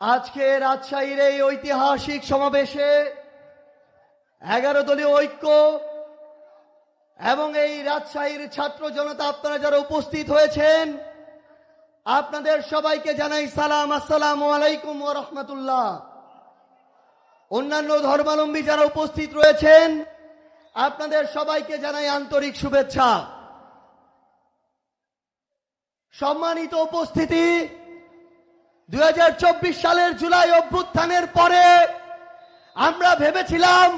আজকে রাজশাহীর এই ঐতিহাসিক সমাবেশে 11 দলীয় ঐক্য এবং এই রাজশাহীর ছাত্র জনতা আপনারা যারা উপস্থিত হয়েছেন আপনাদের সবাইকে জানাই সালাম, আসসালামু আলাইকুম ওয়া রাহমাতুল্লাহ। অন্যান্য ধর্মাবলম্বী যারা উপস্থিত রয়েছেন আপনাদের সবাইকে জানাই আন্তরিক শুভেচ্ছা। সম্মানিত উপস্থিতি, 2024 সালের জুলাই অভ্যুত্থানের পরে আমরা ভেবেছিলাম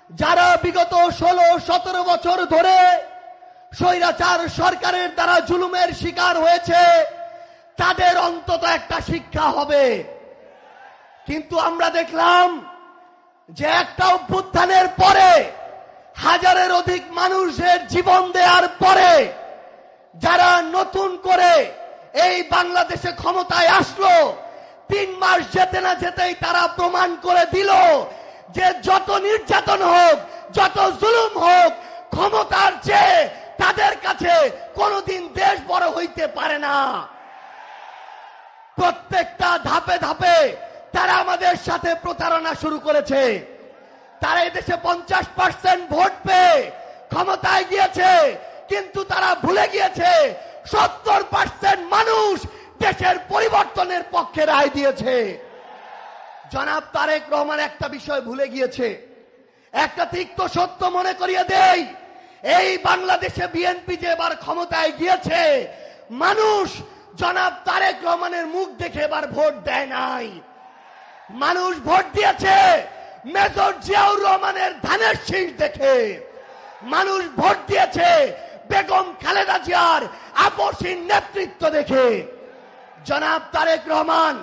যারা বিগত 16-17 বছর ধরে স্বৈরাচার সরকারের দ্বারা জুলুমের শিকার হয়েছে তাদের অন্তত একটা শিক্ষা হবে, কিন্তু আমরা দেখলাম যে একটা অভ্যুত্থানের পরে হাজারের অধিক মানুষের জীবন দেওয়ার পরে যারা নতুন করে এই বাংলাদেশে ক্ষমতায় আসলো 3 মাস যেতে না যেতেই তারা প্রমাণ করে দিল যে যত নির্যাতন হোক, যত জুলুম হোক, ক্ষমতার চেয়ে তাদের কাছে কোনোদিন দেশ বড় হইতে পারে না। প্রত্যেকটা ধাপে ধাপে তারা আমাদের সাথে প্রতারণা শুরু করেছে। তারা এদেশে 50% ভোট পেয়ে ক্ষমতায় গিয়েছে, কিন্তু তারা ভুলে গিয়েছে 70% মানুষ দেশের পরিবর্তনের পক্ষে রায় দিয়েছে। জনাব তারেক রহমান একটা বিষয় ভুলে গিয়েছে, একটা তিক্ত সত্য মনে করিয়ে দেই, এই বাংলাদেশে বিএনপি যে এবার ক্ষমতায় গিয়েছে মানুষ জনাব তারেক রহমানের মুখ দেখে এবার ভোট দেয় নাই। মানুষ ভোট দিয়েছে মেজর জিয়াউর রহমানের ধানের শীষ দেখে, মানুষ ভোট দিয়েছে বেগম খালেদা জিয়ার আপসহীন নেতৃত্ব দেখে। জনাব তারেক রহমান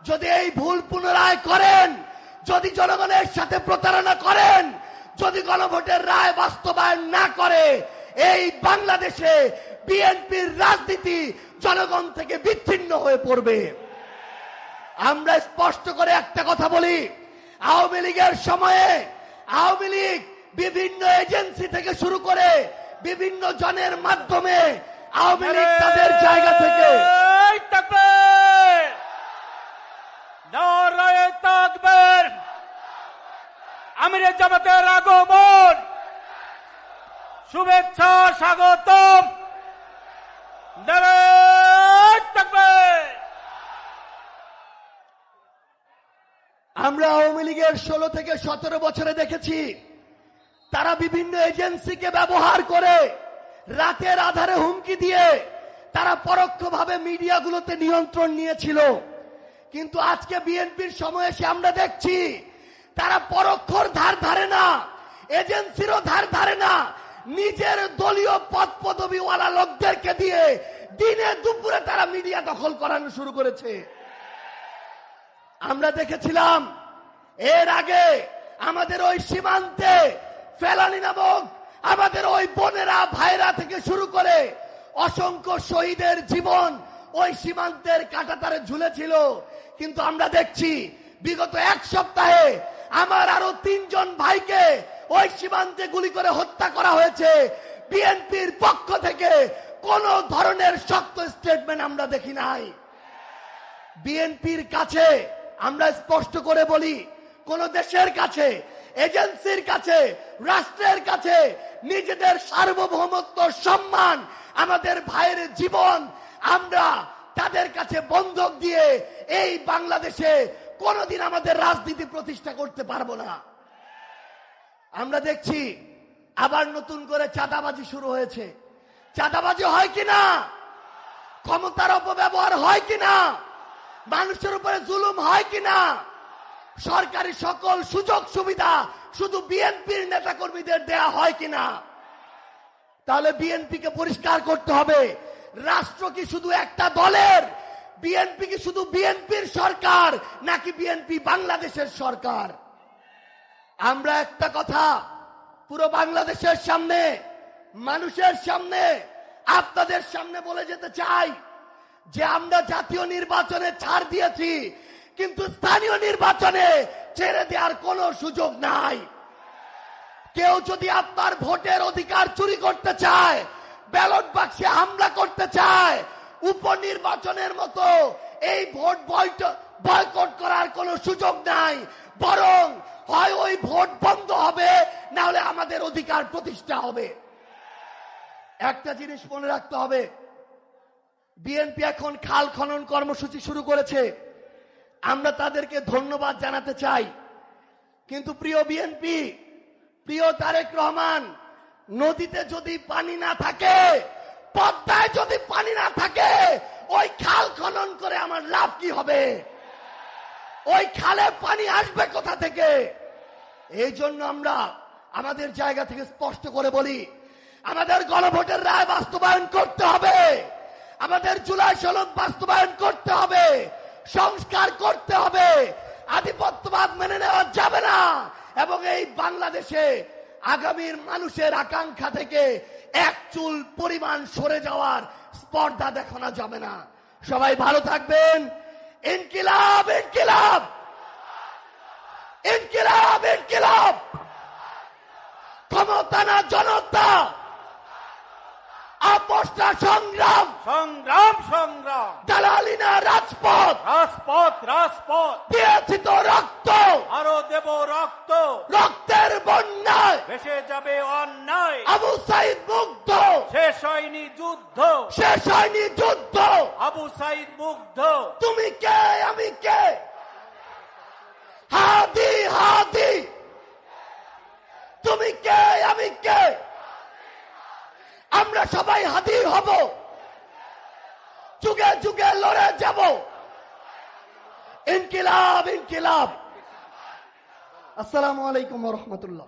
যদি এই ভুল পুনরায় করেন, যদি জনগণের সাথে প্রতারণা করেন, যদি গণভোটের রায় বাস্তবায়ন না করে, এই বাংলাদেশে বিএনপির রাজনীতি জনগণ থেকে বিচ্ছিন্ন হয়ে পড়বে। আমরা স্পষ্ট করে একটা কথা বলি, আওয়ামী লীগের সময়ে আওয়ামী লীগ বিভিন্ন এজেন্সি থেকে শুরু করে বিভিন্ন জনের মাধ্যমে আওয়ামী লীগ তাদের জায়গা থেকে আমিরে জামাতের আগমন, শুভেচ্ছা, স্বাগতম। আমরা আওয়ামী লীগের 16 থেকে 17 বছরে দেখেছি তারা বিভিন্ন এজেন্সিকে ব্যবহার করে রাতের আধারে হুমকি দিয়ে তারা পরোক্ষভাবে মিডিয়াগুলোতে নিয়ন্ত্রণ নিয়েছিল, কিন্তু আজকে বিএনপির সময় এসে আমরা দেখছি তারা পরোক্ষর ধার ধারে না, এজেন্সিরও ধার ধারে না, নিজের দলীয় পদ পদবিওয়ালা লোকদেরকে দিয়ে দিনে দুপুরে তারা মিডিয়া দখল করানো শুরু করেছে। আমরা দেখেছিলাম এর আগে আমাদের ওই সীমান্তে ফেলানি নামক আমাদের ওই বোনেরা ভাইরা থেকে শুরু করে অসংখ্য শহীদের জীবন ওই সীমান্তের কাঁটাতারে ঝুলেছিল, কিন্তু আমরা দেখছি বিগত 1 সপ্তাহে আমার আরো 3 জন ভাইকে ওই সীমান্তে গুলি করে হত্যা করা হয়েছে। বিএনপির পক্ষ থেকে কোন ধরনের শক্ত স্টেটমেন্ট আমরা দেখি নাই। বিএনপির কাছে আমরা স্পষ্ট করে বলি, কোন দেশের কাছে, এজেন্সির কাছে, রাষ্ট্রের কাছে নিজেদের সার্বভৌমত্ব, সম্মান, আমাদের ভাইয়ের জীবন আমরা তাদের কাছে বন্ধক দিয়ে এই বাংলাদেশে কোনদিন আমাদের রাজনীতি প্রতিষ্ঠা করতে পারবো না। আমরা দেখছি আবার নতুন করে চাঁদাবাজি শুরু হয়েছে। চাঁদাবাজি হয় কিনা, ক্ষমতার অপব্যবহার হয় কিনা, মানুষের উপরে জুলুম হয় কিনা, সরকারি সকল সুযোগ সুবিধা শুধু বিএনপির নেতা কর্মীদের দেয়া হয় কিনা, তাহলে বিএনপিকে পরিষ্কার করতে হবে। রাষ্ট্র কি শুধু একটা দলের? বিএনপি কি শুধু বিএনপির সরকার, নাকি বিএনপি বাংলাদেশের সরকার? আমরা একটা কথা পুরো বাংলাদেশের সামনে, মানুষের সামনে, আপনাদের সামনে বলে যেতে চাই যে আমরা জাতীয় নির্বাচনে ছাড় দিয়েছি, কিন্তু স্থানীয় নির্বাচনে ছেড়ে দেওয়ার কোনো সুযোগ নাই। কেউ যদি আপনার ভোটের অধিকার চুরি করতে চায়, ব্যালট বাক্সে হামলা করতে চায়, উপনির্বাচনের মতো এই ভোট বয়কট করার কোনো সুযোগ নাই, বরং হয় ওই ভোট বন্ধ হবে, না হলে আমাদের অধিকার প্রতিষ্ঠা হবে। একটা জিনিস মনে রাখতে হবে, বিএনপি এখন খাল খনন কর্মসূচি শুরু করেছে, আমরা তাদেরকে ধন্যবাদ জানাতে চাই। কিন্তু প্রিয় বিএনপি, প্রিয় তারেক রহমান, নদীতে যদি পানি না থাকে, পদ্মায় যদি পানি না থাকে, ওই খাল খনন করে আমার লাভ কি হবে? ওই খালে পানি আসবে কোথা থেকে? এই জন্য আমরা আমাদের জায়গা থেকে স্পষ্ট করে বলি, আমাদের গণভোটের রায় বাস্তবায়ন করতে হবে, আমাদের জুলাই সনদ বাস্তবায়ন করতে হবে, সংস্কার করতে হবে। আধিপত্যবাদ মেনে নেওয়া যাবে না, এবং এই বাংলাদেশে আগামীর মানুষের আকাঙ্ক্ষা থেকে এক চুল পরিমাণ সরে যাওয়ার স্পর্ধা দেখানো যাবে না। সবাই ভালো থাকবেন। ইনকিলাব ইনকিলাব ইনকিলাব ইনকিলাব। ক্ষমতা না জনতা, আপোষটা সংগ্রাম, সংগ্রাম সংগ্রাম, দালালি না রাজপথ। রাজপথ রাজপথ, দিয়েছি তো রক্ত, আরো দেব রক্ত, রক্তের বন্যায় ভেসে যাবে অন্যায়। আবু সাইদ মুগ্ধ, শেষ হয়নি যুদ্ধ, শেষ হয়নি যুদ্ধ। আবু সাইদ মুগ্ধ। তুমি কে আমি কে? হাদি হাদি। তুমি কে আমি কে? আমরা সবাই হাদি হব, যুগে যুগে লড়ে যাব। ইনকিলাব ইনকিলাব। আসসালামু আলাইকুম ওয়া রাহমাতুল্লাহ।